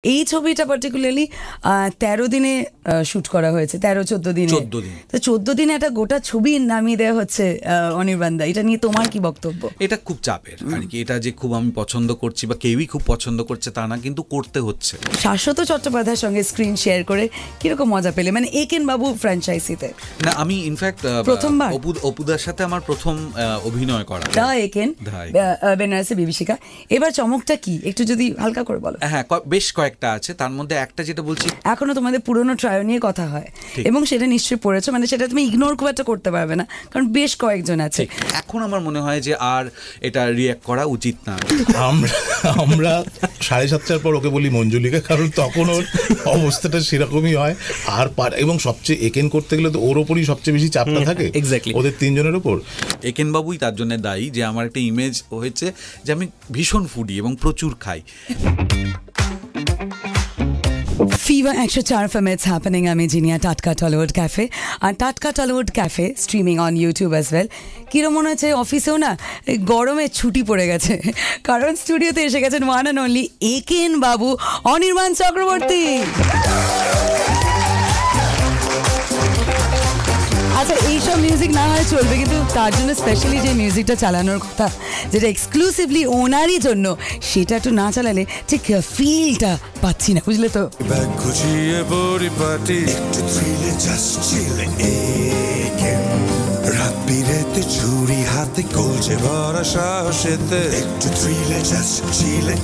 এই ছবিটা পার্টিকুলারলি 13 দিনে শুট করা হয়েছে, 13-14 দিনে। তো 14 দিনে একটা গোটা ছবি নামিয়ে দেওয়া হচ্ছে অনির্বাণদা, এটা নিয়ে তোমার কি বক্তব্য? এটা খুব চাপের আর কি, এটা যে খুব আমি পছন্দ করছি বা কেউই খুব পছন্দ করছে তা না, কিন্তু করতে হচ্ছে। শাশ্বত চট্টোপাধ্যায়ের সঙ্গে স্ক্রিন শেয়ার করে কিরকম মজা পেলে, মানে একেন বাবু ফ্র্যাঞ্চাইজিতে? না, আমি ইনফ্যাক্ট প্রথমবার অপুদার সাথে আমার প্রথম অভিনয় করা। দা একেন বেনারসে বিভীষিকা। এবার চমকটা কি একটু যদি হালকা করে বলো? হ্যাঁ, বেশ কয়েকটা আছে, তার মধ্যে একটা যেটা বলছি, এখনো তোমাদের পুরনো ট্রায়ো নিয়ে কথা হয় এবং সেটা নিশ্চয়ই পড়েছো, মানে সেটা তুমি ইগনোর খুব একটা করতে পারবে না কারণ বেশ কয়েকজন আছে। এখন আমার মনে হয় যে আর এটা রিঅ্যাক্ট করা উচিত না। আমরা 7:30টার পর ওকে বলি মঞ্জুলিকা, কারণ তখন ওর অবস্থাটা সেরকমই হয়। আর এবং সবচেয়ে একেন করতে গেলে তো ওর ওপরই সবচেয়ে বেশি চাপটা থাকে, এক্স্যাক্টলি ওদের তিনজনের ওপর। একেন বাবুই তার জন্য দায়ী যে আমার একটা ইমেজ হয়েছে যে আমি ভীষণ ফুডি এবং প্রচুর খাই। Fever 104 FM, it's happening. I'm Jinia, Tatka Tollywood Cafe. And Tatka Tollywood Cafe streaming on YouTube as well. কিরম মনে হচ্ছে অফিসেও না গরমে ছুটি পড়ে গেছে, কারণ স্টুডিওতে এসে গেছেন one and only Eken Babu, Anirban Chakraborty. আচ্ছা, এইসব মিউজিক না হয় চলবে, কিন্তু তার জন্য স্পেশালি যে মিউজিকটা চালানোর কথা, যেটা এক্সক্লুসিভলি ওনারই জন্য, সেটা একটু না চালালে ঠিক ফিলটা পাচ্ছি না, বুঝলে তো? রাতে ছুরি হাতে কলজে ভরা সাহসেতে একটু থ্রিলে জাস্ট চিলে।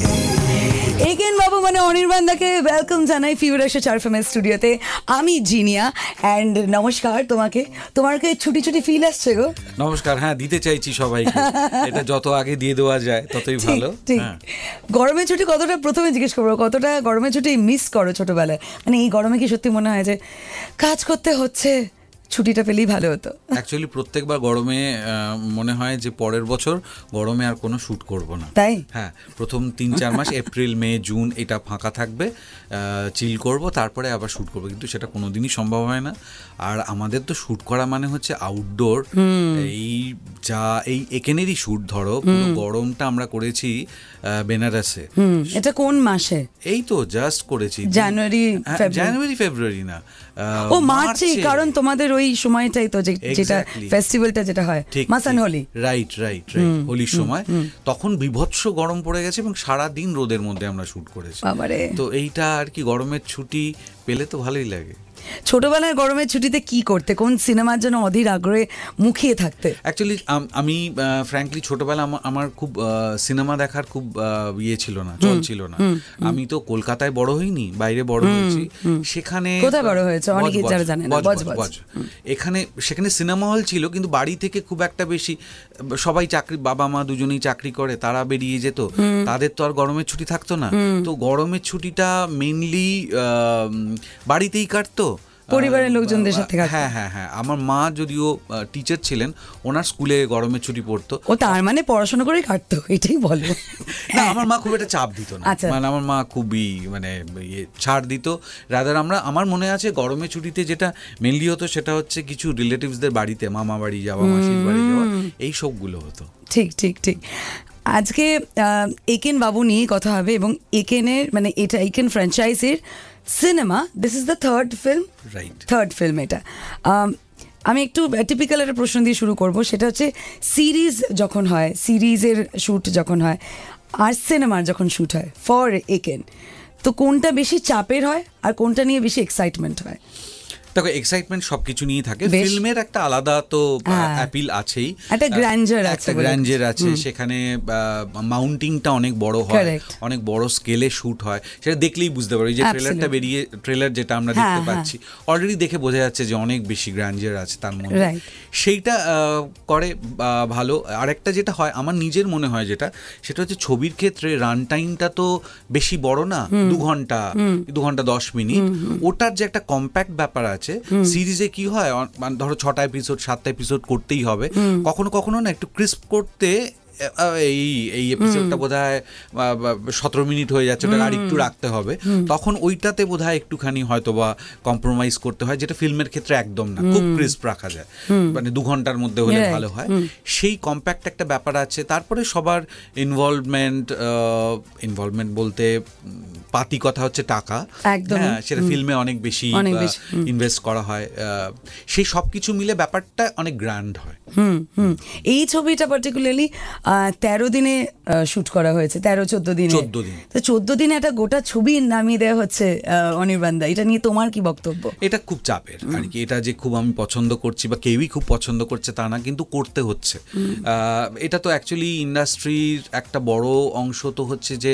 একেন বাবু মানে অনির্বাণদাকে ওয়েলকাম জানাই ফিভার 104 FM স্টুডিওতে। আমি জিনিয়া অ্যান্ড নমস্কার তোমাকে। তোমাকে ছুটি ছুটি ফিল আসছে গো? নমস্কার। হ্যাঁ, দিতে চাইছি সবাইকে, এটা যত আগে দিয়ে দেওয়া যায় ততই ভালো। ঠিক। গরমের ছুটি কতটা, প্রথমে জিজ্ঞেস করবো, কতটা গরমের ছুটি মিস করো ছোটবেলায়? মানে এই গরমে কি সত্যি মনে হয় যে কাজ করতে হচ্ছে, ছুটিটা পেলেই ভালো হতো? অ্যাকচুয়ালি প্রত্যেকবার গরমে মনে হয় যে পরের বছর গরমে আর কোনো শ্যুট করব না। তাই? হ্যাঁ, প্রথম 3-4 মাস এপ্রিল মে জুন এটা ফাঁকা থাকবে, চিল করব, তারপরে আবার শ্যুট করবো, কিন্তু সেটা কোনোদিনই সম্ভব হয় না। আর আমাদের তো শ্যুট করা মানে হচ্ছে আউটডোর, এই একেনেরই শ্যুট ধরো, পুরো গরমটা আমরা করেছি বেনারসে। এটা কোন মাসে? এই তো জাস্ট করেছি জানুয়ারি ফেব্রুয়ারি না, ও মার্চে, কারণ তোমাদের ওই সময়টাই তো যেটা ফেস্টিভ্যালটা যেটা হয়, মাসান হোলি। রাইট, হোলির সময় তখন বিভৎস গরম পড়ে গেছে এবং সারাদিন রোদের মধ্যে আমরা শ্যুট করেছি। তো এইটা আর কি, গরমের ছুটি পেলে তো ভালোই লাগে। ছোটবেলার গরমের ছুটিতে কি করতে, কোন সিনেমার জন্য অধীর আগ্রহে মুখিয়ে থাকতে? অ্যাকচুয়ালি আমি ফ্র্যাঙ্কলি ছোটবেলা আমার খুব সিনেমা দেখার খুব ইয়ে ছিল না, চল ছিল না। আমি তো কলকাতায় বড় হইনি, বাইরে বড় হয়েছি। সেখানে কোথায় বড় হয়েছে অনেকে যারা জানে না? সেখানে সিনেমা হল ছিল, কিন্তু বাড়ি থেকে খুব একটা বেশি, সবাই চাকরি, বাবা মা দুজনেই চাকরি করে, তারা বেরিয়ে যেত, তাদের তো আর গরমের ছুটি থাকতো না। তো গরমের ছুটিটা মেইনলি বাড়িতেই কাটতো, পরিবারের লোকজনদের সাথে। হ্যাঁ, আমার মা যদিও টিচার ছিলেন, ওনার স্কুলে গরমের ছুটি পড়তো। ও তার মানে পড়াশোনা করে কাটতো, এটাই বলো? না, আমার মা খুব একটা চাপ দিত না, মানে আমার মা খুবই মানে ছাড় দিত। রাদার আমার মনে আছে গরমের ছুটিতে যেটা মেনলি হতো সেটা হচ্ছে কিছু রিলেটিভসদের বাড়িতে, মামা বাড়ি যাওয়া, মাসির বাড়ি যাওয়া, এই সবগুলো হতো। ঠিক। আজকে একেন বাবু নিয়ে কথা হবে এবং একেনের মানে এটা একেন ফ্র্যাঞ্চাইজির cinema, this is the third film এটা। আমি একটু টিপিক্যাল একটা প্রশ্ন দিয়ে শুরু করব, সেটা হচ্ছে সিরিজ যখন হয়, সিরিজের শ্যুট যখন হয় আর সিনেমার যখন শ্যুট হয় ফর একেন, তো কোনটা বেশি চাপের হয় আর কোনটা নিয়ে বেশি এক্সাইটমেন্ট হয়? দেখো, এক্সাইটমেন্ট সবকিছু নিয়ে থাকে, ফিল্মের একটা আলাদা তো অ্যাপিল আছেই, একটা গ্র্যান্ডার আছে, সেখানে মাউন্টিংটা অনেক বড় হয়, অনেক বড় স্কেলে শুট হয়, সেটা দেখলেই বুঝতে পারো। এই যে ট্রেলার যেটা আমরা দেখতে পাচ্ছি, অলরেডি দেখে বোঝা যাচ্ছে যে অনেক বেশি গ্র্যান্ডার আছে তার মধ্যে, সেইটা করে ভালো। আরেকটা যেটা হয় আমার নিজের মনে হয় সেটা হচ্ছে ছবির ক্ষেত্রে রান টাইমটা তো বেশি বড় না, 2 ঘন্টা 10 মিনিট, ওটার যে একটা কম্প্যাক্ট ব্যাপার আছে। সিরিজে কি হয়, ধরো 6টা এপিসোড 7টা এপিসোড করতেই হবে, কখনো কখনো না একটু ক্রিস্প করতে এই এপিসোডটা বোধহয় 17 মিনিট হয়ে যাচ্ছে, ওটা আর একটু রাখতে হবে, তখন ওইটাতে বোধহয় একটুখানি হয়তো বা কম্প্রোমাইজ করতে হয়, যেটা ফিল্মের ক্ষেত্রে একদম না, খুব ক্রিস্প রাখা যায়, মানে 2 ঘন্টার মধ্যে হলে ভালো হয়, সেই কম্প্যাক্ট একটা ব্যাপার আছে। তারপরে সবার ইনভলভমেন্ট বলতে পাতি কথা হচ্ছে টাকা, হ্যাঁ, সেটা ফিল্মে অনেক বেশি ইনভেস্ট করা হয়, সেই সব কিছু মিলে ব্যাপারটা অনেক গ্র্যান্ড হয়। এই ছবিটা পার্টিকুলারলি 13 দিনে শুট করা হয়েছে, 13-14 দিনে, 14 দিন। তো 14 দিনে একটা গোটা ছবি নামিয়ে দেওয়া হচ্ছে অনির্বাণ দা, এটা নিয়ে তোমার কি বক্তব্য? এটা খুব চাপের আর কি, এটা যে খুব আমি পছন্দ করছি বা কেউই খুব পছন্দ করছে তা না, কিন্তু করতে হচ্ছে। এটা তো অ্যাকচুয়ালি ইন্ডাস্ট্রির একটা বড় অংশ তো হচ্ছে যে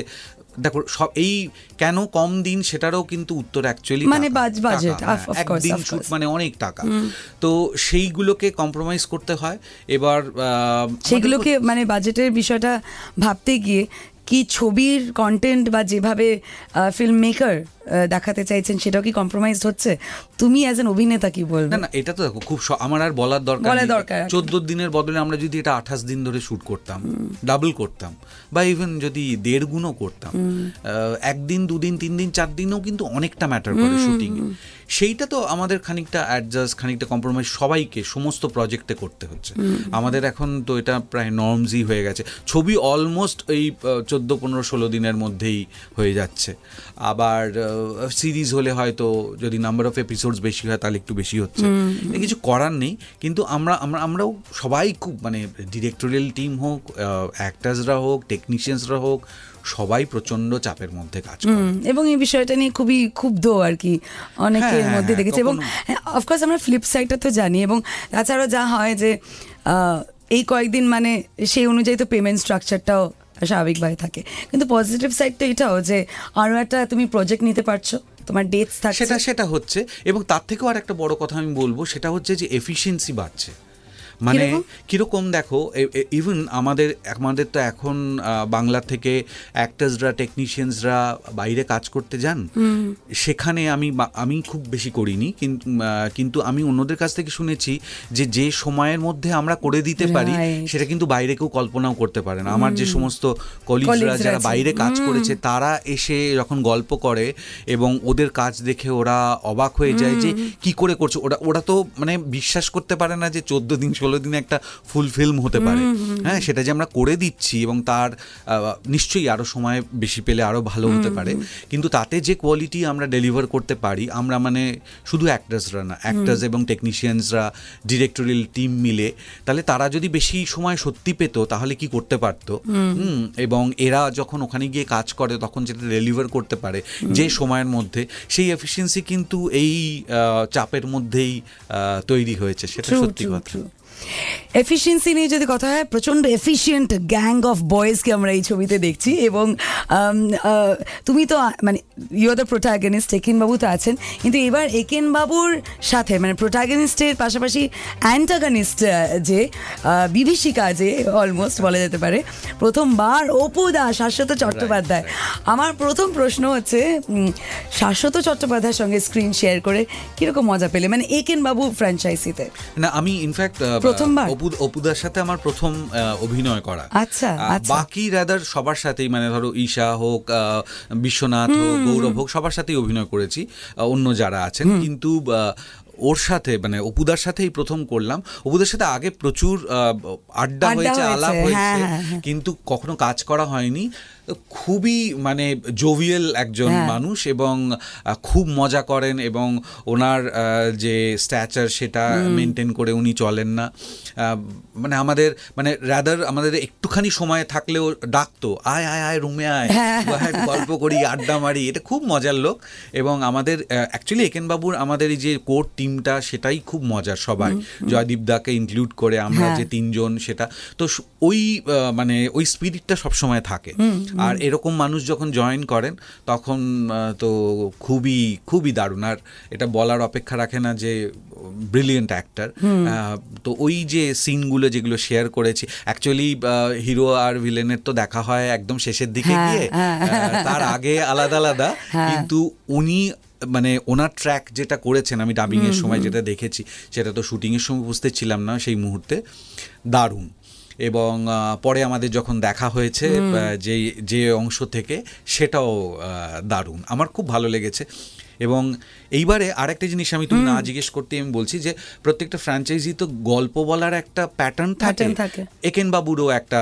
দেখো সব এই কেন কম দিন সেটারও কিন্তু উত্তর অ্যাকচুয়ালি মানে বাজেট, একদিন শুট মানে অনেক টাকা, তো সেইগুলোকে কম্প্রোমাইজ করতে হয়। এবার সেগুলোকে মানে বাজেটের বিষয়টা ভাবতে গিয়ে কি ছবির কন্টেন্ট বা যেভাবে ফিল্ম মেকার দেখাতে চাইছেন সেটাও কি কম্প্রোমাইজড হচ্ছে? তুমি অ্যাজ এন অভিনেতা কি বলবে? না এটা তো দেখো খুব আমার আর বলার দরকার 14 দিনের বদলে আমরা যদি এটা 28 দিন ধরে শুট করতাম, ডাবল করতাম, বা ইভেন যদি 1.5 গুণও করতাম, 1 দিন 2 দিন 3 দিন 4 দিনও কিন্তু অনেকটা ম্যাটার করে শুটিং এ। সেইটা তো আমাদের খানিকটা অ্যাডজাস্ট, খানিকটা কম্প্রোমাইজ সবাইকে সমস্ত প্রজেক্টে করতে হচ্ছে। আমাদের এখন তো এটা প্রায় নর্মসই হয়ে গেছে, ছবি অলমোস্ট এই 14, 15, 16 দিনের মধ্যেই হয়ে যাচ্ছে। আবার সিরিজ হলে হয়তো যদি নাম্বার অফ এপিসোডস বেশি হয় তাহলে একটু বেশি হচ্ছে, কিছু করার নেই। কিন্তু আমরাও সবাই খুব মানে ডিরেক্টোরিয়াল টিম হোক, অ্যাক্টার্সরা হোক, টেকনিশিয়ানসরা হোক, সবাই প্রচন্ড চাপের মধ্যে কাজ করে এবং এই বিষয়টা নিয়ে খুবই ক্ষুব্ধ আর কি অনেকের মধ্যে দেখেছি। এবং অফকোর্স আমরা ফ্লিপ সাইডটা তো জানি, এবং তাছাড়াও যা হয় যে এই কয়েকদিন মানে সেই অনুযায়ী তো পেমেন্ট স্ট্রাকচারটাও স্বাভাবিকভাবে থাকে, কিন্তু পজিটিভ সাইডটা এটাও যে আরও একটা তুমি প্রজেক্ট নিতে পারছো, তোমার ডেটস থাকছে, সেটা হচ্ছে। এবং তার থেকেও আর একটা বড় কথা আমি বলবো, সেটা হচ্ছে যে এফিসিয়েন্সি বাড়ছে। মানে কিরকম দেখো, ইভেন আমাদের তো এখন বাংলা থেকে অ্যাক্টার্সরা, টেকনিশিয়ানসরা বাইরে কাজ করতে যান, সেখানে আমি খুব বেশি করিনি, কিন্তু আমি অন্যদের কাছ থেকে শুনেছি যে সময়ের মধ্যে আমরা করে দিতে পারি সেটা কিন্তু বাইরে কেউ কল্পনাও করতে পারে না। আমার যে সমস্ত কলিগরা যারা বাইরে কাজ করেছে, তারা এসে যখন গল্প করে এবং ওদের কাজ দেখে ওরা অবাক হয়ে যায় যে কি করে করছে, ওরা তো মানে বিশ্বাস করতে পারে না যে 14 দিন 16 দিনে একটা ফুল ফিল্ম হতে পারে। হ্যাঁ, সেটা যে আমরা করে দিচ্ছি এবং তার নিশ্চয়ই আরো সময় বেশি পেলে আরো ভালো হতে পারে, কিন্তু তাতে যে কোয়ালিটি আমরা ডেলিভার করতে পারি, আমরা মানে শুধু অ্যাক্টার্সরা না, অ্যাক্টার্স এবং টেকনিশিয়ানসরা, ডিরেক্টোরিয়াল টিম মিলে, তাহলে তারা যদি বেশি সময় সত্যি পেত তাহলে কি করতে পারতো। এবং এরা যখন ওখানে গিয়ে কাজ করে তখন যেটা ডেলিভার করতে পারে যে সময়ের মধ্যে, সেই এফিসিয়েন্সি কিন্তু এই চাপের মধ্যেই তৈরি হয়েছে, সেটা সত্যি কথা। এফিসিয়েন্সি নিয়ে যদি কথা হয়, প্রচণ্ড এফিশিয়েন্ট গ্যাং অফ বয়েজকে আমরা এই ছবিতে দেখছি। এবং তুমি তো মানে you are the protagonist, Eken Babu তো আছেন, কিন্তু এবার একেন বাবুর সাথে মানে প্রোটাগনিস্টের পাশাপাশি অ্যান্টাগনিস্ট যে বিভীষিকা, যে অলমোস্ট বলা যেতে পারে প্রথমবার অপু দা, শাশ্বত চট্টোপাধ্যায়। আমার প্রথম প্রশ্ন হচ্ছে, শাশ্বত চট্টোপাধ্যায়ের সঙ্গে স্ক্রিন শেয়ার করে কিরকম মজা পেলে, মানে একেন বাবু ফ্র্যাঞ্চাইজিতে? না, আমি ইনফ্যাক্ট অপুদার সাথে আমার প্রথম অভিনয় করা। আচ্ছা, বাকি রাদার সবার সাথেই, মানে ধরো ঈশা হোক, বিশ্বনাথ হোক, গৌরব হোক, সবার সাথেই অভিনয় করেছি অন্য যারা আছেন, কিন্তু ওর সাথে মানে অপুদার সাথেই প্রথম করলাম। অপুদার সাথে আগে প্রচুর আড্ডা হয়েছে, আলাপ হয়েছে, কিন্তু কখনো কাজ করা হয়নি। খুবই মানে জোভিয়াল একজন মানুষ এবং খুব মজা করেন, এবং ওনার যে স্ট্যাচার সেটা মেনটেন করে উনি চলেন না। মানে আমাদের একটুখানি সময় থাকলেও ডাকতো, আয় আয় আয় রুমে আয়, গল্প করি, আড্ডা মারি, এটা খুব মজার লোক। এবং আমাদের অ্যাকচুয়ালি একেন বাবুর আমাদের এই যে কোর টিমটা, সেটাই খুব মজার, সবাই জয়দীপ দাকে ইনক্লুড করে আমরা যে 3 জন, সেটা তো ওই মানে ওই স্পিরিটটা সবসময় থাকে। আর এরকম মানুষ যখন জয়েন করেন তখন তো খুবই খুবই দারুণ, আর এটা বলার অপেক্ষা রাখে না যে ব্রিলিয়েন্ট অ্যাক্টর। তো ওই যে সিনগুলো যেগুলো শেয়ার করেছি, অ্যাকচুয়ালি হিরো আর ভিলেনের তো দেখা হয় একদম শেষের দিকে গিয়ে, তার আগে আলাদা আলাদা, কিন্তু উনি মানে ওনার ট্র্যাক যেটা করেছেন, আমি ডাবিংয়ের সময় যেটা দেখেছি, সেটা তো শুটিংয়ের সময় বুঝতে ছিলাম না সেই মুহূর্তে, দারুণ। এবং পরে আমাদের যখন দেখা হয়েছে যে অংশ থেকে, সেটাও দারুণ, আমার খুব ভালো লেগেছে। এবং এইবারে আরেকটা জিনিস আমি তুমি না জিজ্ঞেস করতে আমি বলছি যে প্রত্যেকটা ফ্র্যাঞ্চাইজি তো গল্প বলার একটা প্যাটার্ন থাকে, একেন বাবুরও একটা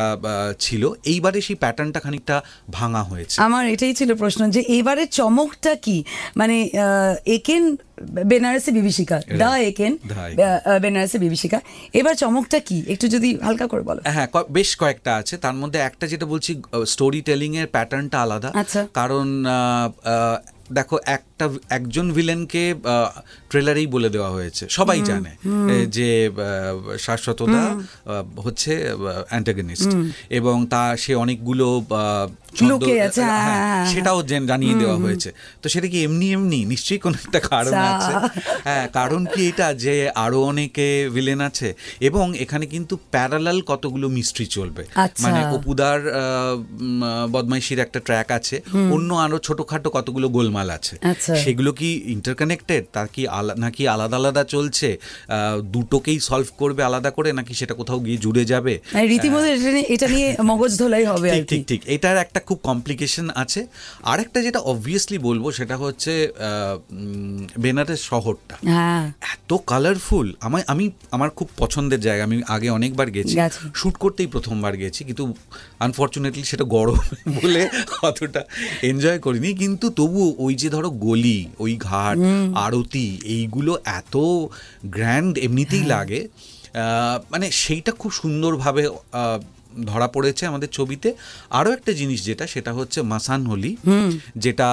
ছিল, এইবারে সেই প্যাটার্নটা খানিকটা ভাঙা হয়েছে। আমার এটাই ছিল প্রশ্ন যে এইবারে চমকটা কি, মানে একেন বেনারসি বিভীষিকা, দা একেন বেনারসি বিভীষিকা, এবার চমকটা কি একটু যদি হালকা করে বলো। হ্যাঁ, বেশ কয়েকটা আছে, তার মধ্যে একটা যেটা বলছি স্টোরি টেলিং এর প্যাটার্নটা আলাদা। কারণ দেখো একজন ভিলেনকে ট্রেলারেই বলে দেওয়া হয়েছে, সবাই জানে যে শাশ্বতদা হচ্ছে অ্যান্টাগনিস্ট, এবং সে অনেকগুলো সেটাও জানিয়ে দেওয়া হয়েছে। তো সেটা কি এমনি নিশ্চয়ই কোনো একটা কারণ আছে। হ্যাঁ, কারণ কি এটা যে আরো অনেকে ভিলেন আছে, এবং এখানে কিন্তু প্যারালাল কতগুলো মিস্ট্রি চলবে, মানে অপুদার বদমাইশির একটা ট্র্যাক আছে, অন্য আরো ছোটখাটো কতগুলো গোলমাল আছে, সেগুলো কি ইন্টারকানেক্টেড, তার কি নাকি আলাদা আলাদা চলছে, দুটোকেই সলভ করবে আলাদা করে, নাকি সেটা কোথাও গিয়ে জুড়ে যাবে, রীতিমতো এটা নিয়ে মগজ ধোলাই হবে। ঠিক এটার একটা খুব কমপ্লিকেশন আছে। আরেকটা যেটা অবভিয়াসলি বলবো সেটা হচ্ছে বেনারস শহরটা এত কালারফুল, আমার খুব পছন্দের জায়গা। আমি আগে অনেকবার গেছি, শুট করতেই প্রথমবার গেছি, কিন্তু আনফর্চুনেটলি সেটা গরম বলে অতটা এনজয় করিনি। কিন্তু তবু ওই যে ধরো গলি, ওই ঘাট, আরতি, এইগুলো এত গ্র্যান্ড এমনিতেই লাগে, মানে সেইটা খুব সুন্দরভাবে ধরা পড়েছে আমাদের ছবিতে। আরও একটা জিনিস সেটা হচ্ছে মাসান হোলি, যেটা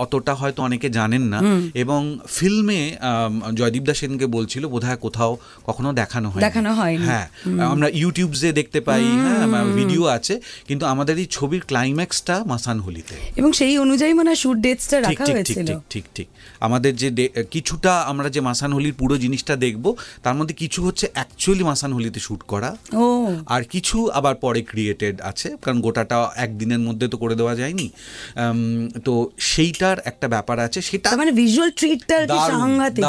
অতটা হয়তো অনেকে জানেন না, এবং ফিল্মে জয়দীপ দা সেনকে বলছিল বোধহয় কোথাও কখনো দেখানো হয়। হ্যাঁ, আমরা ইউটিউবসে দেখতে পাই, হ্যাঁ ভিডিও আছে, কিন্তু আমাদের এই ছবির ক্লাইম্যাক্সটা মাসান হোলিতে, এবং সেই অনুযায়ী মানে শুট ডেটসটা রাখা হয়েছিল। ঠিক আমাদের যে কিছুটা আমরা যে মাসান হোলির পুরো জিনিসটা দেখব, তার মধ্যে কিছু হচ্ছে অ্যাকচুয়ালি মাসান হোলিতে শুট করা, আর কিছু আবার পরে ক্রিয়েটেড আছে, কারণ গোটাটা একদিনের মধ্যে তো করে দেওয়া যায়নি। তো সেইটার একটা ব্যাপার আছে, সেটা মানে ভিজুয়াল ট্রিটটা কি সাংঘাতিক,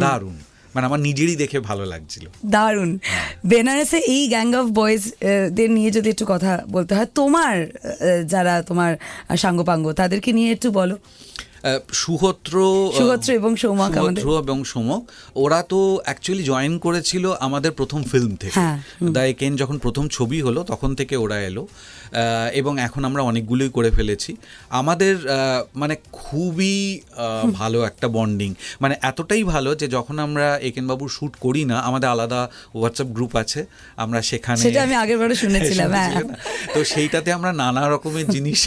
দারুণ, মানে আমার নিজেরই দেখে ভালো লাগছিল, দারুণ। বেনারসে এই গ্যাং অফ বয়েজ দের নিয়ে যদি একটু কথা বলতে হয়, তোমার যারা তোমার সাঙ্গপাঙ্গ তাদেরকে নিয়ে একটু বলো। সুহত্র এবং সৌমক, ওরা তো অ্যাকচুয়ালি জয়েন করেছিল আমাদের প্রথম ফিল্ম থেকে, দা একেন যখন প্রথম ছবি হলো তখন থেকে ওরা এলো, এবং এখন আমরা অনেকগুলোই করে ফেলেছি। আমাদের মানে খুবই ভালো একটা বন্ডিং, মানে এতটাই ভালো যে যখন আমরা একেনবাবুর শ্যুট করি না, আমাদের আলাদা হোয়াটসঅ্যাপ গ্রুপ আছে, আমরা সেখানে, সেটা আমি আগেরবারে শুনেছিলাম, তো সেইটাতে আমরা নানা রকমের জিনিস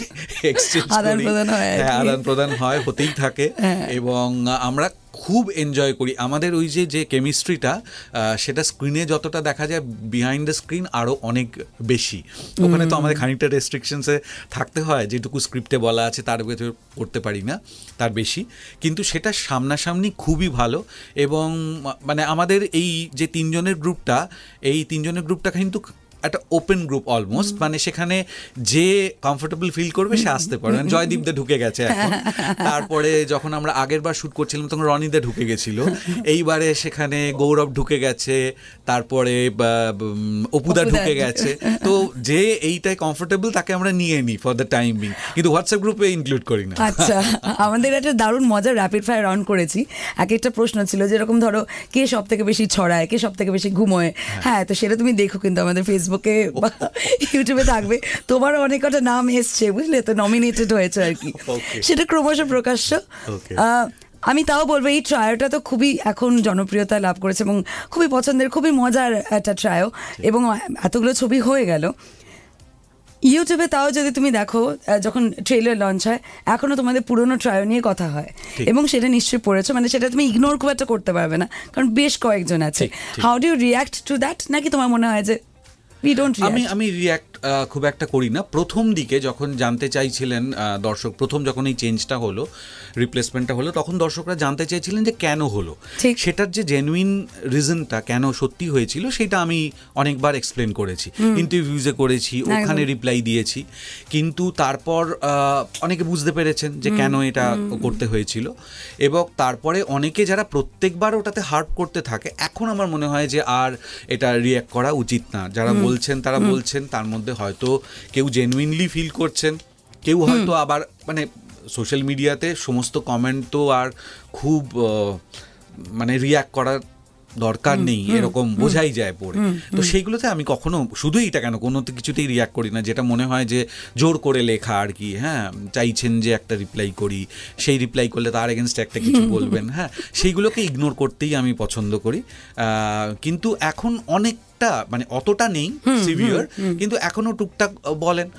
এক্সচেঞ্জ করি, আদান প্রদান হয়, হতেই থাকে, এবং আমরা খুব এনজয় করি। আমাদের ওই যে কেমিস্ট্রিটা, সেটা স্ক্রিনে যতটা দেখা যায়, বিহাইন্ড দ্য স্ক্রিন আরও অনেক বেশি। ওখানে তো আমাদের খানিকটা রেস্ট্রিকশনসে থাকতে হয়, যেটুকু স্ক্রিপ্টে বলা আছে তার ভেতর করতে পারি না তার বেশি, কিন্তু সেটা সামনাসামনি খুবই ভালো। এবং মানে আমাদের এই যে তিনজনের গ্রুপটা কিন্তু একটা ওপেন গ্রুপ অলমোস্ট, মানে সেখানে যে কমফোর্টেবল ফিল করবে সে আসতে পারবে। জয়দীপ দা ঢুকে গেছে এখন, তারপরে যখন আমরা আগের বার শ্যুট করছিলাম তখন রনিদা ঢুকে গেছিল, এইবারে সেখানে গৌরব ঢুকে গেছে, তারপরে অপুদা ঢুকে গেছে। তো যে এইটাই কমফোর্টেবল তাকে আমরা নিয়ে নিই ফর দ্য টাইম বিং, কিন্তু হোয়াটসঅ্যাপ গ্রুপে ইনক্লুড করি না। আচ্ছা, আমাদের একটা দারুণ মজার র্যাপিড ফায়ার রাউন্ড করেছি। এক একটা প্রশ্ন ছিল যেরকম ধরো কে সব থেকে বেশি ছড়ায়, কে সব থেকে বেশি ঘুমোয়। হ্যাঁ, তো সেটা তুমি দেখো, কিন্তু আমাদের ফেসবুকে বা ইউটিউবে থাকবে, তোমারও অনেক কটা নাম এসছে, বুঝলে, তো নমিনেটেড হয়েছে আর কি, সেটা ক্রমশ প্রকাশ্য। আমি তাও বলবো এই ট্রায়োটা তো খুবই এখন জনপ্রিয়তা লাভ করেছে এবং খুবই পছন্দের, খুবই মজার একটা ট্রায়ো, এবং এতগুলো ছবি হয়ে গেল ইউটিউবে। তাও যদি তুমি দেখো, যখন ট্রেলার লঞ্চ হয় এখনও তোমাদের পুরোনো ট্রায়ো নিয়ে কথা হয়, এবং সেটা নিশ্চয়ই পড়েছো, মানে সেটা তুমি ইগনোর খুব একটা করতে পারবে না, কারণ বেশ কয়েকজন আছে। How do you react to that? নাকি তোমার মনে হয় যে আমি রিয়াক্ট খুব একটা করি না। প্রথম দিকে যখন জানতে চাইছিলেন দর্শক, প্রথম যখন এই চেঞ্জটা হলো, রিপ্লেসমেন্টটা হলো, তখন দর্শকরা জানতে চাইছিলেন যে কেন হলো, সেটার যে জেনুইন রিজনটা কেন সত্যি হয়েছিল সেটা আমি অনেকবার এক্সপ্লেন করেছি, ইন্টারভিউজে করেছি, ওখানে রিপ্লাই দিয়েছি। কিন্তু তারপর অনেকে বুঝতে পেরেছেন যে কেন এটা করতে হয়েছিল, এবং তারপরে অনেকে যারা প্রত্যেকবার ওটাতে হার্প করতে থাকে, এখন আমার মনে হয় যে আর এটা রিঅ্যাক্ট করা উচিত না। যারা বলছেন তারা বলছেন, তার মধ্যে হয়তো কেউ জেনুইনলি ফিল করছেন, কেউ হয়তো আবার মানে সোশ্যাল মিডিয়াতে সমস্ত কমেন্ট তো আর খুব মানে রিঅ্যাক্ট করার দরকার নেই এরকম বোঝাই যায় পড়ে। তো সেইগুলোতে আমি কখনো শুধুই এটা কেন কোনো কিছুতেই রিঅ্যাক্ট করি না, যেটা মনে হয় যে জোর করে লেখা আর কি। হ্যাঁ, চাইছেন যে একটা রিপ্লাই করি, সেই রিপ্লাই করলে তার এগেনস্টে একটা কিছু বলবেন, হ্যাঁ, সেইগুলোকে ইগনোর করতেই আমি পছন্দ করি। কিন্তু এখন অনেকটা মানে অতটা নেই সিভিয়ার, কিন্তু এখনও টুকটাক বলেন।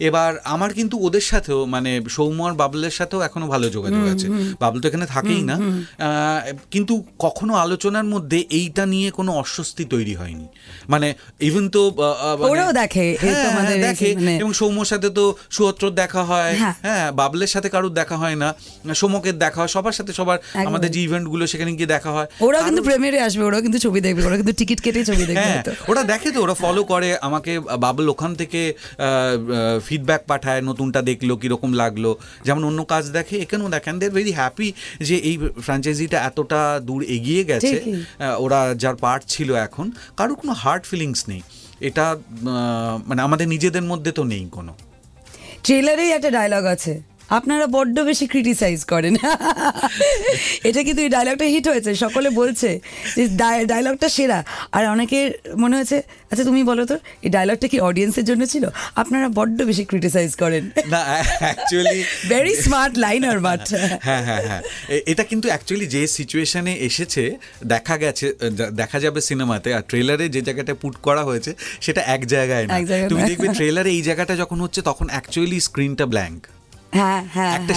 এবার আমার কিন্তু ওদের সাথেও মানে সৌম্য আর বাবলের সাথেও এখনো ভালো যোগাযোগ আছে। বাবল তো এখানে থাকেই না, কিন্তু কখনো আলোচনার মধ্যে এইটা নিয়ে কোনো অস্বস্তি তৈরি হয়নি। মানে ইভেন তো ওরাও দেখে, দেখে, এবং সৌম্যর সাথে তো সুহত্রর দেখা হয়, হ্যাঁ, বাবলের সাথে কারোর দেখা হয় না, সোমকের দেখা হয়, সবার সাথে সবার আমাদের যে ইভেন্ট গুলো সেখানে গিয়ে দেখা হয়। ওরাও কিন্তু প্রেমিয়ারে আসবে, ওরাও কিন্তু ছবি দেখবে, ওরা কিন্তু টিকিট কেটে ছবি দেখবে। হ্যাঁ, ওরা দেখে, তো ওরা ফলো করে আমাকে। বাবল ওখান থেকে ফিডব্যাক পাঠায়, নতুনটা দেখলো, কিরকম লাগলো, যেমন অন্য কাজ দেখে, এখানেও দেখেন। দে আর ভেরি হ্যাপি যে এই ফ্র্যাঞ্চাইজিটা এতটা দূর এগিয়ে গেছে, ওরা যার পার্ট ছিল। এখন কারোর কোনো হার্ড ফিলিংস নেই, এটা মানে আমাদের নিজেদের মধ্যে তো নেই কোনো। ট্রেলারেই একটা ডায়লগ আছে, আপনারা বড্ড বেশি ক্রিটিসাইজ করেন। এটা কিন্তু এই ডায়লগটা হিট হয়েছে, সকলে বলছে যে ডায়লগটা সেরা। আর অনেকের মনে হয়েছে, আচ্ছা তুমি বলো তো এই ডায়লগটা কি অডিয়েন্সের জন্য ছিল? আপনারা বড্ড বেশি ক্রিটিসাইজ করেন। না, actually very smart liner, but হ্যাঁ, এটা কিন্তু অ্যাকচুয়ালি যে সিচুয়েশনে এসেছে দেখা যাবে সিনেমাতে, আর ট্রেলারে যে জায়গাটা পুট করা হয়েছে সেটা এক জায়গায় না। তুমি দেখবে ট্রেলারে এই জায়গাটা যখন হচ্ছে তখন অ্যাকচুয়ালি স্ক্রিনটা ব্ল্যাঙ্ক, একটা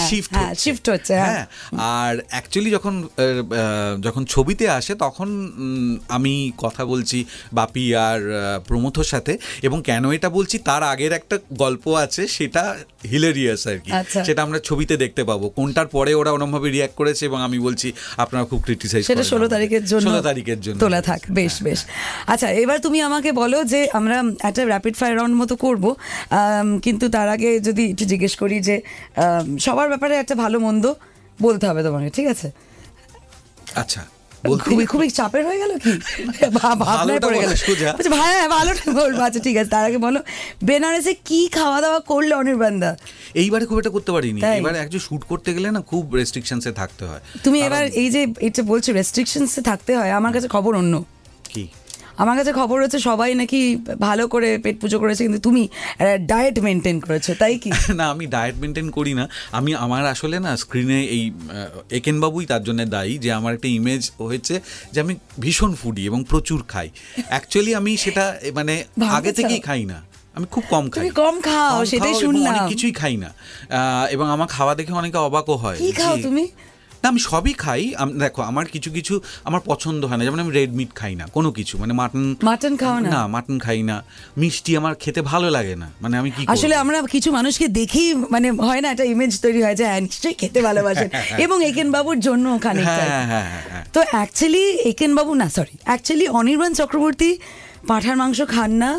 শিফট হচ্ছে। হ্যাঁ, আর অ্যাকচুয়ালি যখন ছবিতে আসে তখন আমি কথা বলছি বাপি আর প্রমথর সাথে, এবং কেন এটা বলছি তার আগের একটা গল্প আছে, সেটা হিলেরিয়াস আর কি। সেটা আমরা ছবিতে দেখতে পাবো কোনটার পরে ওরা ওরমভাবে রিঅ্যাক্ট করেছে, এবং আমি বলছি আপনারা খুব ক্রিটিসাইজ করেন। সেটা 16 তারিখের জন্য তোলা থাক। বেশ বেশ। আচ্ছা, এবার তুমি আমাকে বলো যে আমরা একটা র্যাপিড ফায়ার রাউন্ড মতো করবো, কিন্তু তার আগে যদি একটু জিজ্ঞেস করি যে সবার ব্যাপারে একটা ভালো মন্দ বলতে হবে তোমাকে, ঠিক আছে? আচ্ছা, খুবই চাপের হয়ে গেল কি? ভাবনায় পড়ে গেল। ভাই ভালোটা বলবো। আচ্ছা ঠিক আছে, তার আগে বলো বেনারসে কি খাওয়া দাওয়া করলে অনির্বাণদা? এইবারে খুব একটা করতে পারিনি। এবারে একটু শুট করতে গেলে না খুব রেস্ট্রিকশনসে থাকতে হয়। তুমি এবার এই যে এটা বলছো রেস্ট্রিকশনসে থাকতে হয়, আমার কাছে খবর অন্য। কি? আমার কাছে খবর হচ্ছে সবাই নাকি ভালো করে পেট পুজো করেছে, কিন্তু তুমি ডায়েট মেনটেন করেছো, তাই কি? না, আমি ডায়েট মেনটেন করি না। আমার আসলে না স্ক্রিনে এই একেন বাবুই তার জন্য দায়ী যে আমার একটা ইমেজ হয়েছে যে আমি ভীষণ ফুডি এবং প্রচুর খাই। অ্যাকচুয়ালি আমি সেটা মানে আগে থেকেই খাই না, আমি খুব কম খাই। তুমি কম খাও, সেটাই শুনলাম। অনেক কিছুই খাই না, এবং আমার খাওয়া দেখে অনেকে অবাকও হয়। কি খাও তুমি? না, আমি সবই খাই। দেখো, আমার কিছু কিছু আমার পছন্দ হয় না, যেমন আমি রেড মিট খাই না কোনো কিছু, মানে মাটন খাও না? না, মাটন খাই না। মিষ্টি আমার খেতে ভালো লাগে না, মানে আমি কি আসলে আমরা কিছু মানুষকে দেখি, মানে হয় না একটা ইমেজ তৈরি হয় যে নিশ্চয়ই খেতে ভালোবাসেন, এবং একেন বাবুর জন্য খানিকটা। তো অ্যাকচুয়ালি অনির্বাণ চক্রবর্তী পাঁঠার মাংস খান না,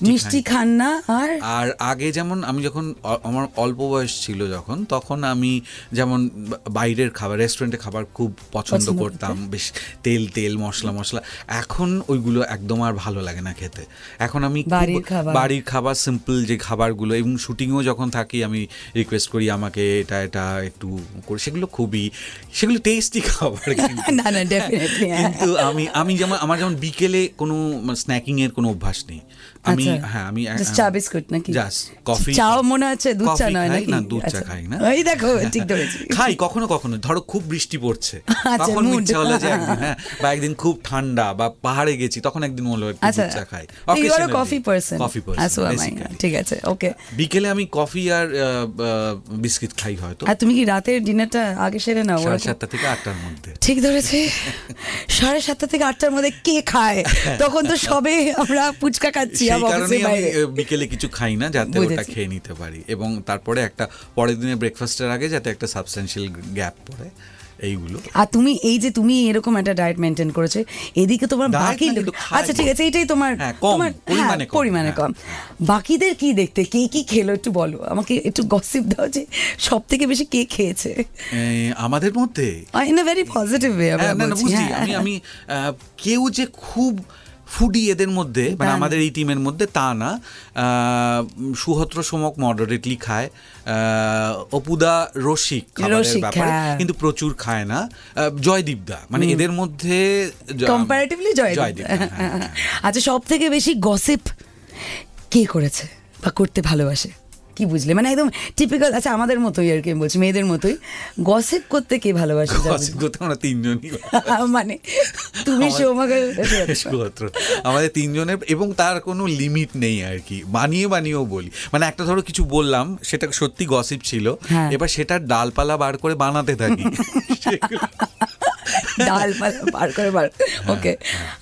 মিষ্টি খান না। আর আগে যেমন আমি যখন আমার অল্প বয়স ছিল তখন আমি যেমন বাইরের খাবার, রেস্টুরেন্টে খাবার খুব পছন্দ করতাম, বেশ তেল মশলা। এখন ওইগুলো একদম আর ভালো লাগে না খেতে। এখন আমি বাড়ির খাবার, সিম্পল যে খাবারগুলো, এবং শুটিংও যখন থাকি আমি রিকোয়েস্ট করি আমাকে এটা একটু করে, সেগুলো টেস্টি খাবার। কিন্তু আমি যেমন আমার যেমন বিকেলে কোনো স্ন্যাকিং এর কোনো অভ্যাস নেই। আমি চা বিস্কুট নাকি কফি, চাও মনে আছে, দুধ চা নয় নাকি? না, দুধ চা খাই না। এই দেখো, ঠিক ধরেছি। খাই কখনো, ধরো খুব বৃষ্টি পড়ছে তখন ইচ্ছা হলো যে একদিন, বা একদিন খুব ঠান্ডা বা পাহাড়ে গেছি তখন একদিন হলো দুধ চা খাই। Coffee person. ঠিক আছে, ওকে। বিকেলে আমি কফি আর বিস্কিট খাই হয়তো। আর তুমি কি রাতের ডিনারটা আগে সেরে নাও? 7:30 থেকে 8টার মধ্যে। ঠিক ধরেছে, 7:30 থেকে 8টার মধ্যে কে খায়? তখন তো সবে আমরা ফুচকা খাচ্ছি, সব অফিসের বাইরে। বিকেলে কিছু খাই না যাতে ওটা খেয়ে নিতে পারি, এবং তারপরে একটা পরের দিনের ব্রেকফাস্টের আগে যাতে একটা সাবস্টেন্সিয়াল গ্যাপ পড়ে, এইগুলো। আর তুমি এই যে তুমি এরকম একটা ডায়েট মেনটেন করেছে, এদিকে তোমার বাকি আচ্ছা ঠিক আছে এইটাই তোমার পরিমাণে কম, বাকিদের কি দেখতে, কে কি খেলো একটু বলো আমাকে, একটু গসিপ দাও যে সব থেকে বেশি কে খেয়েছে আমাদের মধ্যে, in a very positive way. আমি কেউ যে খুব ফুডি এদের মধ্যে, মানে আমাদের এই টিমের মধ্যে তা না। সুহত্র সমক মডারেটলি খায়, অপুদা রসিক খাবারের ব্যাপারে কিন্তু প্রচুর খায় না, জয়দীপদা মানে এদের মধ্যে কম্পারেটিভলি জয়দীপ। আচ্ছা সব থেকে বেশি গসিপ কে করেছে বা করতে ভালোবাসে, কি বুঝলে, মানে একদম টিপিক্যাল, আচ্ছা আমাদের মতোই আর কি বলছি, মেয়েদের মতোই গসিপ করতে কে ভালোবাসে? গসিপ করতে আমরা তিনজনই, মানে তুমি আমাদের তিনজনের, এবং তার কোনো লিমিট নেই আর কি, বানিয়েও বলি, মানে একটা ধরো কিছু বললাম সেটা সত্যি গসিপ ছিল, এবার সেটা ডালপালা বার করে বানাতে থাকি। ডালপালা বার করে ওকে।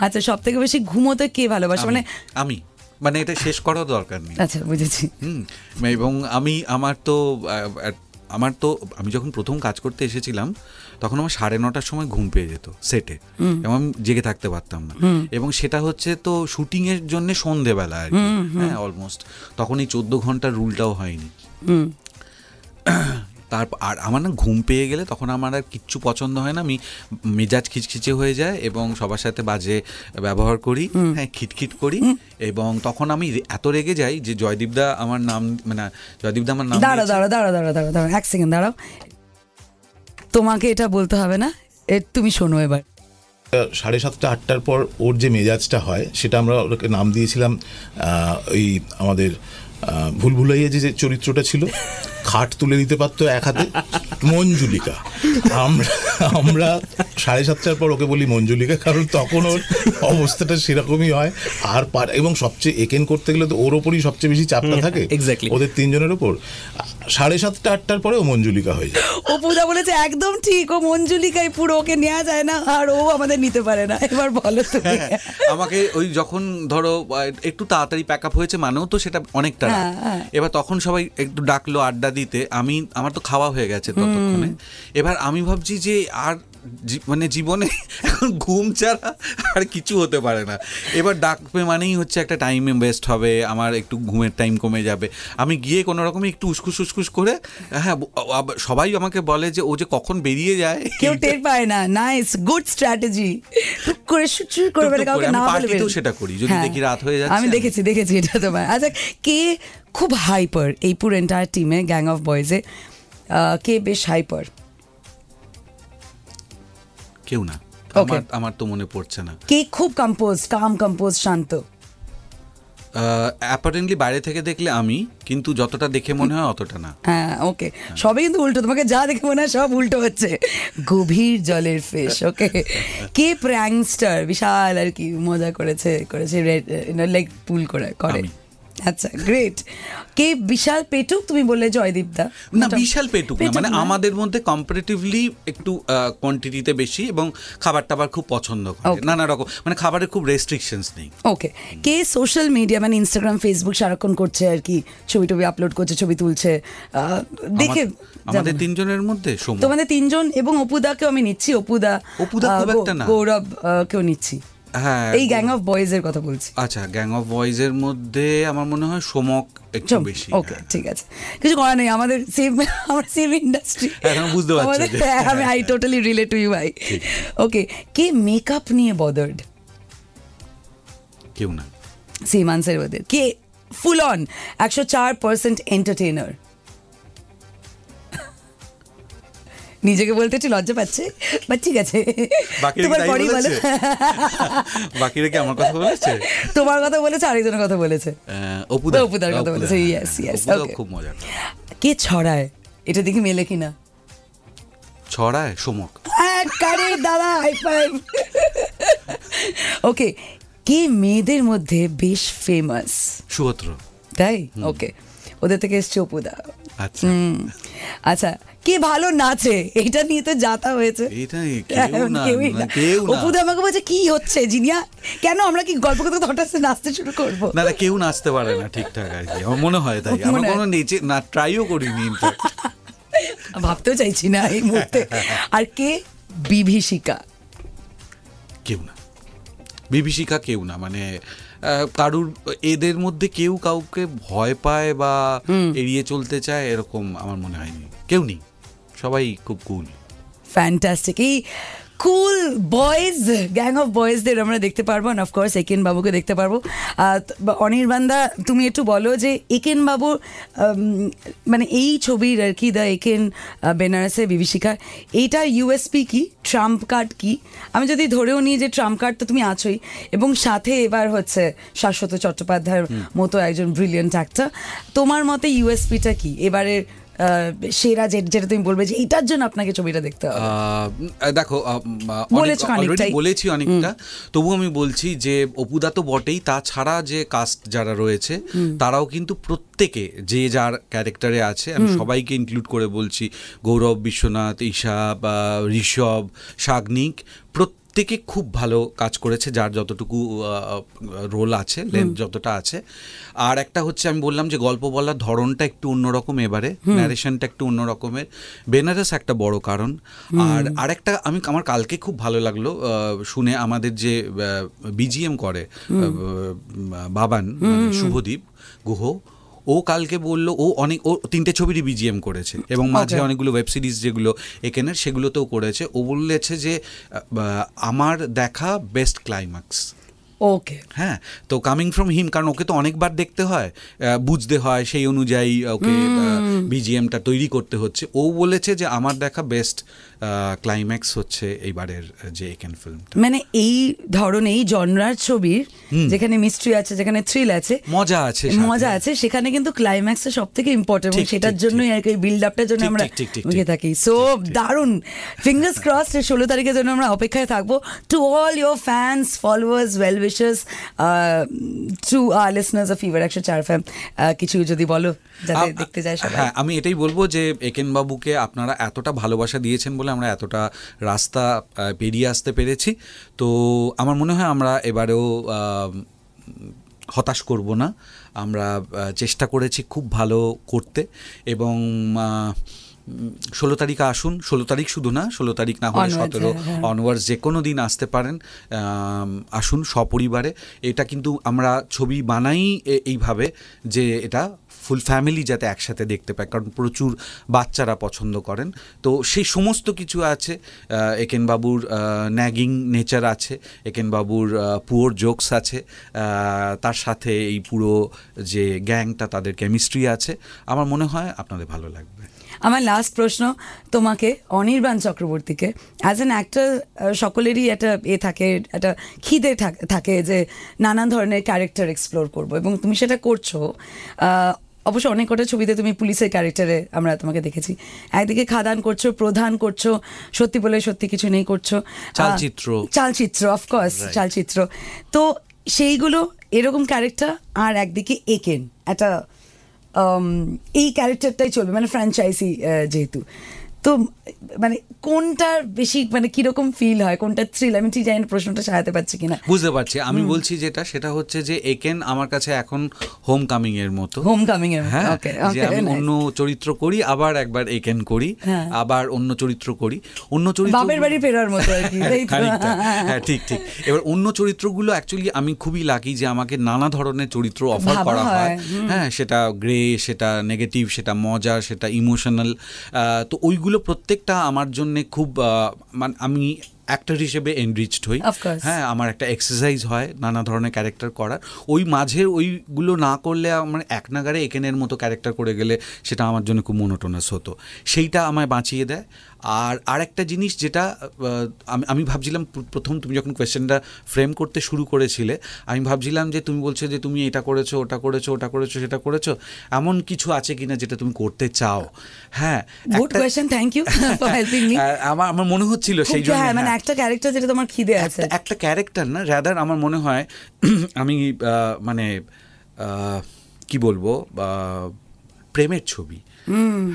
আচ্ছা সব থেকে বেশি ঘুমোতে কে ভালোবাসে? মানে আমি, মানে এটা শেষ করাও দরকার নেই। আচ্ছা বুঝেছি। এবং আমার তো আমি যখন প্রথম কাজ করতে এসেছিলাম তখন আমার 9:30টার সময় ঘুম পেয়ে যেত সেটে, এবং আমি জেগে থাকতে পারতাম না, এবং সেটা হচ্ছে তো শুটিং এর জন্য সন্ধেবেলা আর কি, হ্যাঁ অলমোস্ট, তখন এই 14 ঘন্টার রুলটাও হয়নি। আর আমার না ঘুম পেয়ে গেলে তখন আমার আর কিচ্ছু পছন্দ হয় না, আমি মেজাজ খিচখিচে হয়ে যায় এবং সবার সাথে বাজে ব্যবহার করি, হ্যাঁ খিটখিট করি, এবং তখন আমি এত রেগে যাই যে জয়দীপদা আমার নাম, মানে জয়দীপদা আমার নাম। দাঁড়াও এক সেকেন্ড দাঁড়াও, তোমাকে এটা বলতে হবে না, তুমি শোনো এবার। 7:30-8টার পর ওর যে মেজাজটা হয় সেটা আমরা ওকে নাম দিয়েছিলাম, ওই আমাদের ভুলভুলাইয়া যে চরিত্রটা ছিল, খাট তুলে দিতে পারতো এক হাতে, মঞ্জুলিকা। আমরা 7:30টার পর ওকে বলি মঞ্জুলিকা, কারণ তখন ওর অবস্থাটা সেরকমই হয়। আর এবং সবচেয়ে একেন করতে গেলে তো ওর ওপরই সবচেয়ে বেশি চাপটা থাকে, ওদের তিনজনের ওপর। 7:30-8টার পরে ও মঞ্জুলিকা হয়ে যায়। ও পূজা বলেছে একদম ঠিক, ও মঞ্জুলিকাই পুরো, ওকে নেওয়া যায় না আর ও আমাদের নিতে পারে না। এবার বলো তুমি। আমাকে ওই যখন ধরো একটু তাড়াতাড়ি প্যাক আপ হয়েছে মানেও তো সেটা অনেকটা, এবার তখন সবাই একটু ডাকলো আড্ডা দিতে, আমার তো খাওয়া হয়ে গেছে ততক্ষণে, এবার আমি ভাবছি যে আর মানে জীবনে এখন ঘুম ছাড়া আর কিছু হতে পারে না, এবার ডাকবে মানেই হচ্ছে একটা টাইম ওয়েস্ট হবে, আমার একটু ঘুমের টাইম কমে যাবে, আমি গিয়ে কোনো রকমে একটু উসকুস করে, হ্যাঁ সবাই আমাকে বলে যে ও যে কখন বেরিয়ে যায় কেউ টের পায় না। Nice, good strategy. টুক করে শুট করে বের কাউকে না বলে বের, সেটা করি যদি দেখি রাত হয়ে যাচ্ছে। আমি দেখেছি এটা তোমার। আচ্ছা কে খুব হাইপার এই পুরো এন্টায়ার টিমে, গ্যাং অফ বয়েজে কে বেশ হাইপার? কেউ না, আমার তো মনে পড়ছে না। কে খুব কম্পোজ শান্ত? অ্যাপারেন্টলি বাইরে থেকে দেখলে আমি, কিন্তু যতটা দেখে মনে হয় অতটা না। হ্যাঁ ওকে, সবই কিন্তু উল্টো, তোমাকে যা দেখে মনে হয় সব উল্টো হচ্ছে। গভীর জলের ফিশ। ওকে, কে প্র্যাঙ্কস্টার, বিশাল আর কি মজা করেছে লেগ পুল করে? আচ্ছা গ্রেট। কে বিশাল পেটুক? তুমি বললে জয়দীপদা। না বিশাল পেটুক না, মানে আমাদের মধ্যে কম্পারেটিভলি একটু কোয়ান্টিটিতে বেশি এবং খাবার টাবার খুব পছন্দ করে, নানা রকম, মানে খাবারের খুব রেস্ট্রিকশনস নেই। ওকে, কে সোশ্যাল মিডিয়া মানে ইনস্টাগ্রাম ফেসবুক সারাক্ষণ করছে আর কি, ছবি আপলোড করছে, ছবি তুলছে, দেখে? আমাদের তিনজনের মধ্যে তোমাদের তিনজন এবং অপুদাকেও আমি নিচ্ছি, অপুদা খুব একটা না, গৌরব কেউ নিচ্ছি। হ্যাঁ এই গ্যাং অফ বয়েজ এর কথা বলছি। আচ্ছা, গ্যাং অফ বয়েজ এর মধ্যে আমার মনে হয় সমক একটু বেশি। ওকে ঠিক আছে, কিছু করার নেই, আমাদের সেম ইন্ডাস্ট্রি, এখন বুঝতে পারছি। আমি I totally relate to you ভাই। ওকে, কে মেকআপ নিয়ে বদার্ড? কেউ না। সেম আনসার ওদের। কে ফুল অন 104% এন্টারটেইনার? নিজেকে বলতে একটু লজ্জা পাচ্ছে, বাট ঠিক আছে। তোমার বডি বলে, বাকিরা কি আমার কথা বলেছে? তোমার কথা বলেছে, আরেকজনের কথা বলেছে, অপুদার কথা বলেছে। ইয়েস ইয়েস, ওকে, খুব মজা। কে ছড়ায়? এটা দেখি মেলে কিনা। ছড়ায় সমক। আরে দাদা হাই ফাইভ। ওকে, কে মেয়েদের মধ্যে বেশ ফেমাস? সুহত্র। তাই? ওকে, ওদের থেকে এসছে অপুদা। আচ্ছা, কে ভালো নাচে এটা নিয়ে তো যাতা হয়েছে। অপুদা আমাকে বলছে কি হচ্ছে জিনিয়া, কেন আমরা কি গল্প করতে হঠাৎ নাচতে শুরু করবো? না কেউ নাচতে পারে না ঠিকঠাক আর কি, আমার মনে হয় তাই। আমার কোনো নেচে না ট্রাইও করিনি, ভাবতেও চাইছি না এই মুহূর্তে। আর কে? বিভীষিকা। কেউ না, বিভীষিকা কেউ না, মানে কারুর এদের মধ্যে কেউ কাউকে ভয় পায় বা এড়িয়ে চলতে চায় এরকম আমার মনে হয়নি, কেউ নেই, সবাই খুব কুল। ফ্যান্টাস্টিক। এই কুল বয়েজ, গ্যাং অফ বয়েজদের আমরা দেখতে পারবো, অফ কোর্স একেন বাবুকে দেখতে পারবো। অনির্বাণদা তুমি একটু বলো যে একেন বাবু মানে এই ছবির আর কি দ্য একেন বেনারসে বিভীষিকা, এইটার ইউএসপি কি, ট্রাম্প কার্ড কি? আমি যদি ধরেও নিই যে ট্রাম্প কার্ড তো তুমি আছোই, এবং সাথে এবার হচ্ছে শাশ্বত চট্টোপাধ্যায়ের মতো একজন ব্রিলিয়েন্ট অ্যাক্টর, তোমার মতে ইউএসপিটা কি এবারে সেরা, যেটা তুমি বলবে যে এটার জন্য আপনাকে ছবিটা দেখতে হবে? দেখো অলরেডি বলেছি অনেকটা, তবু আমি বলছি যে অপুদা তো বটেই, তাছাড়া যে কাস্ট যারা রয়েছে তারাও কিন্তু প্রত্যেকে যে যার ক্যারেক্টারে আছে, আমি সবাইকে ইনক্লুড করে বলছি, গৌরব বিশ্বনাথ, ঈশা, ঋষভ, সাগ্নিক, প্রত্যেকে খুব ভালো কাজ করেছে, যার যতটুকু রোল আছে, লেন্থ যতটা আছে। আর একটা হচ্ছে আমি বললাম যে গল্প বলার ধরনটা একটু অন্যরকম, এবারে ন্যারেশনটা একটু অন্য রকমের, বেনারস একটা বড় কারণ। আর আরেকটা আমার কালকে খুব ভালো লাগলো শুনে, আমাদের যে বিজিএম করে বাবান শুভদীপ গুহ, ও কালকে বললো ও 3টে ছবিরই বিজিএম করেছে, এবং মাঝে অনেকগুলো ওয়েব সিরিজ যেগুলো একেনের সেগুলোতেও করেছে। ও বলেছে যে আমার দেখা বেস্ট ক্লাইম্যাক্স। ওকে, হ্যাঁ, তো কামিং ফ্রম হিম, কারণ ওকে তো অনেকবার দেখতে হয়, বুঝতে হয়, সেই অনুযায়ী ওকে বিজিএমটা তৈরি করতে হচ্ছে। ও বলেছে যে আমার দেখা বেস্ট ক্লাইম্যাক্স হচ্ছে এইবারের যে একেন ফিল্ম। মানে এই ধরনের এই জনরার ছবির যেখানে মিস্ট্রি আছে, যেখানে থ্রিল আছে, মজা আছে, সেখানে কিন্তু ক্লাইম্যাক্সটা সব থেকে ইম্পর্টেন্ট, এবং সেটার জন্যই আর কি বিল্ড আপটার জন্য আমরা বুঝে থাকি। সো দারুণ, ফিঙ্গার্স ক্রসড 16 তারিখের জন্য আমরা অপেক্ষায় থাকবো। To all your fans, followers, well wishers, to our listeners of fever 104 FM, কিছু যদি বলো যাতে দেখতে যায় সবাই। হ্যাঁ, আমি এটাই বলবো যে একেন বাবুকে আপনারা এতটা ভালোবাসা দিয়েছেন বলে আমরা এতটা রাস্তা পেরিয়ে আসতে পেরেছি। তো আমার মনে হয় আমরা এবারেও হতাশ করব না, আমরা চেষ্টা করেছি খুব ভালো করতে, এবং 16 তারিখে আসুন, 16 তারিখ শুধু না, 16 তারিখ না হলে 17 অনওয়ার্ডস যে কোনো দিন আসতে পারেন, আসুন সপরিবারে। এটা কিন্তু আমরা ছবি বানাই এইভাবে যে এটা ফুল ফ্যামিলি যাতে একসাথে দেখতে পায়, কারণ প্রচুর বাচ্চারা পছন্দ করেন। তো সেই সমস্ত কিছু আছে, একেন বাবুর ন্যাগিং নেচার আছে, একেন বাবুর পুয়োর জোকস আছে, তার সাথে এই পুরো যে গ্যাংটা তাদের কেমিস্ট্রি আছে। আমার মনে হয় আপনাদের ভালো লাগবে। আমার লাস্ট প্রশ্ন তোমাকে, অনির্বাণ চক্রবর্তীকে, অ্যাজ অ্যান অ্যাক্টর সকলেরই একটা থাকে, একটা খিদে থাকে যে নানান ধরনের ক্যারেক্টার এক্সপ্লোর করবো, এবং তুমি সেটা করছো। অবশ্য অনেক কটা ছবিতে তুমি পুলিশের ক্যারেক্টারে আমরা তোমাকে দেখেছি, একদিকে খাদান করছো, প্রধান করছো, সত্যি বলে সত্যি কিছু নেই করছো, চালচিত্র অফকোর্স চালচিত্র। তো সেইগুলো এরকম ক্যারেক্টার, আর একদিকে একেন একটা এই ক্যারেক্টারটাই চলবে, মানে ফ্র্যাঞ্চাইজি যেহেতু, তো মানে কোনটার বেশি, মানে কিরকম ফিল হয়, কোনটা থ্রিল? আমি ঠিক জানি প্রশ্নটা সাজাতে পারছি কিনা। বুঝতে পারছি, আমি বলছি সেটা হচ্ছে যে একেন আমার কাছে এখন হোম কামিং এর মতো, হ্যাঁ, যে আমি অন্য চরিত্র করি, আবার একবার একেন করি, আবার অন্য চরিত্র করি, অন্য চরিত্র বাপের বাড়ি ফেরার মতো আর কি। হ্যাঁ, ঠিক। এবার অন্য চরিত্রগুলো অ্যাকচুয়ালি আমি খুবই লাকি যে আমাকে নানা ধরনের চরিত্র অফার করা হয়, হ্যাঁ, সেটা গ্রে, সেটা নেগেটিভ, সেটা মজার, সেটা ইমোশনাল। তো ওইগুলো প্রত্যেকটা আমার জন্য খুব মানে আমি অ্যাক্টর হিসেবে এনরিচড হই, হ্যাঁ, আমার একটা এক্সারসাইজ হয় নানা ধরনের ক্যারেক্টার করার। ওই মাঝের ওইগুলো না করলে আমার এক নাগারে একেনের মতো ক্যারেক্টার করে গেলে সেটা আমার জন্য খুব মোনোটোনাস হতো, সেইটা আমায় বাঁচিয়ে দেয়। আর একটা জিনিস যেটা আমি ভাবছিলাম, প্রথম তুমি যখন কোয়েশ্চেনটা ফ্রেম করতে শুরু করেছিলে, আমি ভাবছিলাম যে তুমি বলছো যে তুমি এটা করেছো, ওটা করেছো, ওটা করেছো, সেটা করেছো, এমন কিছু আছে কিনা যেটা তুমি করতে চাও? হ্যাঁ, good question, thank you for helping me. আমার মনে হচ্ছিল সেই জন্য, মানে একটা ক্যারেক্টার যেটা তোমার খিদে আছে, একটা ক্যারেক্টার না, রাদার আমার মনে হয় আমি মানে কি বলবো, প্রেমের ছবি,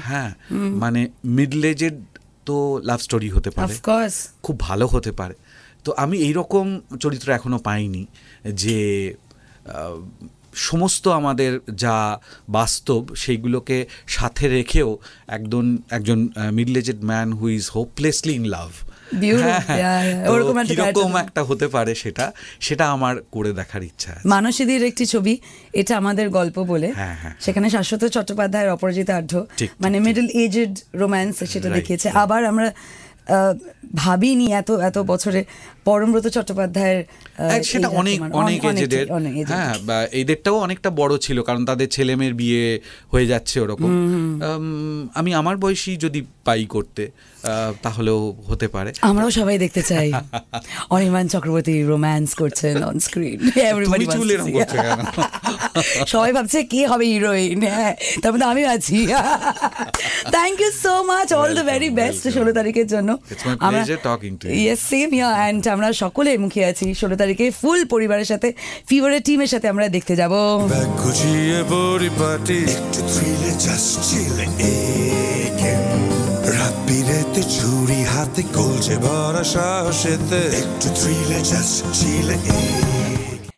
হ্যাঁ, মানে মিডল এজেড তো লাভ স্টোরি হতে পারে, খুব ভালো হতে পারে। তো আমি এইরকম চরিত্র এখনো পাইনি যে সমস্ত আমাদের যা বাস্তব সেইগুলোকে সাথে রেখেও একজন middle aged man who is hopelessly in love, কিরকম একটা হতে পারে সেটা আমার করে দেখার ইচ্ছা আছে। মানসীদের একটি ছবি, এটা আমাদের গল্প বলে, সেখানে শাশ্বত চট্টোপাধ্যায়ের অপরাজিতা আঢ্য মানে মিডল এজেড রোম্যান্স সেটা দেখিয়েছে। আবার আমরা ভাবিনি এত বছরে পরমব্রত চট্টোপাধ্যায়ের সেটা অনেক এজেডের, হ্যাঁ, এদেরটাও অনেকটা বড় ছিল কারণ তাদের ছেলে মেয়ের বিয়ে হয়ে যাচ্ছে ওরকম। আমি আমার বয়সী যদি পাই করতে তাহলেও হতে পারে। আমরাও সবাই দেখতে চাই অনির্বাণ চক্রবর্তী রোম্যান্স করছেন অন স্ক্রিন। সবাই ভাবছে কে হবে হিরোইন, হ্যাঁ তার মধ্যে আমিও আছি। Thank you so much, all the very best 16 তারিখের জন্য। আমরা সকলে মুখে আছি 16 তারিখে ফুল পরিবারের সাথে ফিভারের টিমের সাথে আমরা দেখতে যাব। রাত বিরেতে ছুরি হাতে কলজে ভরা সাহসেতে একটু থ্রিলে জাস্ট চিলে